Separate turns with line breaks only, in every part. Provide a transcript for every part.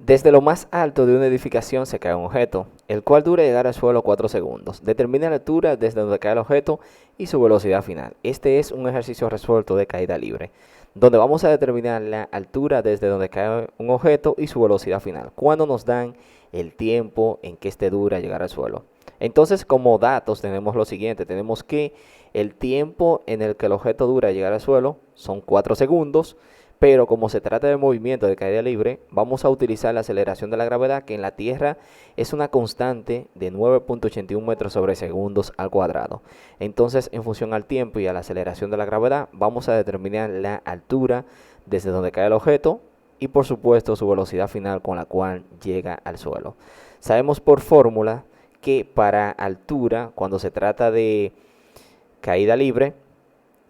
Desde lo más alto de una edificación se cae un objeto, el cual dura llegar al suelo 4 segundos. Determina la altura desde donde cae el objeto y su velocidad final. Este es un ejercicio resuelto de caída libre, donde vamos a determinar la altura desde donde cae un objeto y su velocidad final, cuando nos dan el tiempo en que este dura llegar al suelo. Entonces, como datos tenemos lo siguiente, tenemos que el tiempo en el que el objeto dura llegar al suelo son 4 segundos, pero como se trata de movimiento de caída libre, vamos a utilizar la aceleración de la gravedad, que en la Tierra es una constante de 9.81 metros sobre segundos al cuadrado. Entonces, en función al tiempo y a la aceleración de la gravedad, vamos a determinar la altura desde donde cae el objeto y, por supuesto, su velocidad final con la cual llega al suelo. Sabemos por fórmula que para altura, cuando se trata de caída libre,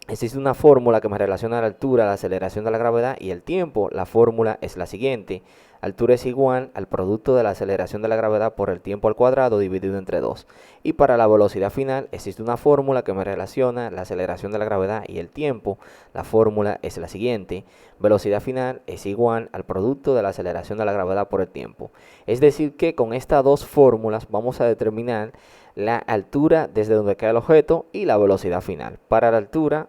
existe una fórmula que me relaciona la altura, la aceleración de la gravedad y el tiempo. La fórmula es la siguiente. Altura es igual al producto de la aceleración de la gravedad por el tiempo al cuadrado dividido entre 2. Y para la velocidad final existe una fórmula que me relaciona la aceleración de la gravedad y el tiempo. La fórmula es la siguiente. Velocidad final es igual al producto de la aceleración de la gravedad por el tiempo. Es decir que con estas dos fórmulas vamos a determinar la altura desde donde cae el objeto y la velocidad final. Para la altura,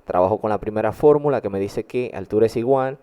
trabajo con la primera fórmula que me dice que altura es igual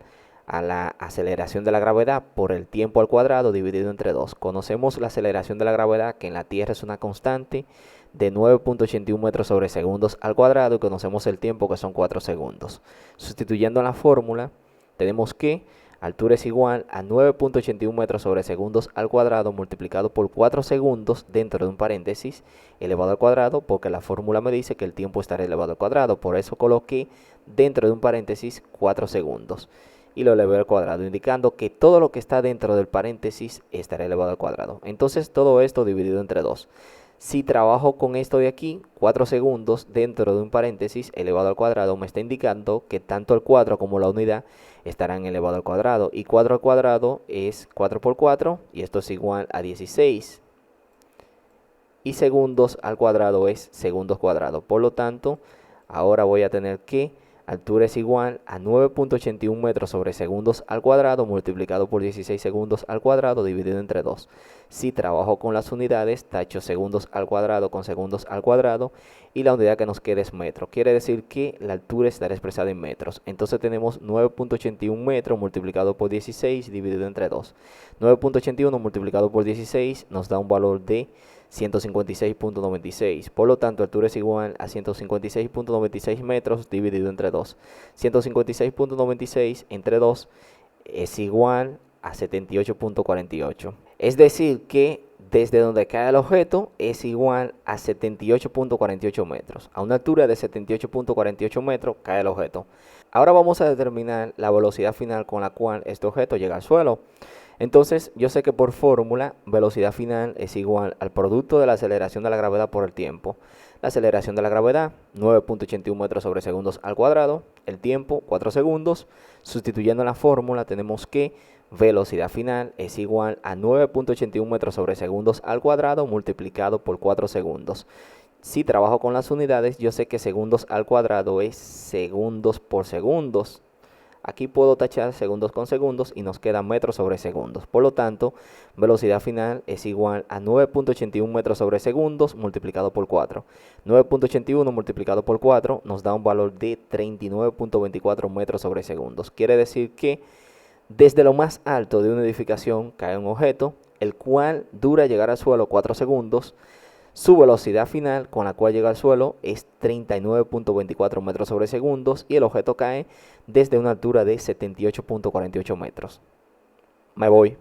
a la aceleración de la gravedad por el tiempo al cuadrado dividido entre 2. Conocemos la aceleración de la gravedad, que en la Tierra es una constante de 9.81 metros sobre segundos al cuadrado, y conocemos el tiempo, que son 4 segundos. Sustituyendo en la fórmula, tenemos que altura es igual a 9.81 metros sobre segundos al cuadrado multiplicado por 4 segundos dentro de un paréntesis elevado al cuadrado, porque la fórmula me dice que el tiempo estará elevado al cuadrado. Por eso coloqué dentro de un paréntesis 4 segundos y lo elevé al cuadrado, indicando que todo lo que está dentro del paréntesis estará elevado al cuadrado. Entonces todo esto dividido entre 2. Si trabajo con esto de aquí, 4 segundos dentro de un paréntesis elevado al cuadrado, me está indicando que tanto el cuadro como la unidad estarán elevado al cuadrado. Y 4 al cuadrado es 4 por 4, y esto es igual a 16. Y segundos al cuadrado es segundos cuadrados. Por lo tanto, ahora voy a tener que altura es igual a 9.81 metros sobre segundos al cuadrado multiplicado por 16 segundos al cuadrado dividido entre 2. Si trabajo con las unidades, tacho segundos al cuadrado con segundos al cuadrado y la unidad que nos queda es metro. Quiere decir que la altura estará expresada en metros. Entonces tenemos 9.81 metros multiplicado por 16 dividido entre 2. 9.81 multiplicado por 16 nos da un valor de 156.96. Por lo tanto, altura es igual a 156.96 metros dividido entre 2. 156.96 entre 2 es igual a 78.48. Es decir que desde donde cae el objeto es igual a 78.48 metros. A una altura de 78.48 metros cae el objeto. Ahora vamos a determinar la velocidad final con la cual este objeto llega al suelo. Entonces, yo sé que por fórmula, velocidad final es igual al producto de la aceleración de la gravedad por el tiempo. La aceleración de la gravedad, 9.81 metros sobre segundos al cuadrado. El tiempo, 4 segundos. Sustituyendo la fórmula, tenemos que velocidad final es igual a 9.81 metros sobre segundos al cuadrado multiplicado por 4 segundos. Si trabajo con las unidades, yo sé que segundos al cuadrado es segundos por segundos. Aquí puedo tachar segundos con segundos y nos queda metros sobre segundos. Por lo tanto, velocidad final es igual a 9.81 metros sobre segundos multiplicado por 4. 9.81 multiplicado por 4 nos da un valor de 39.24 metros sobre segundos. Quiere decir que desde lo más alto de una edificación cae un objeto, el cual dura llegar al suelo 4 segundos. Su velocidad final con la cual llega al suelo es 39.24 metros sobre segundos y el objeto cae desde una altura de 78.48 metros. Me voy.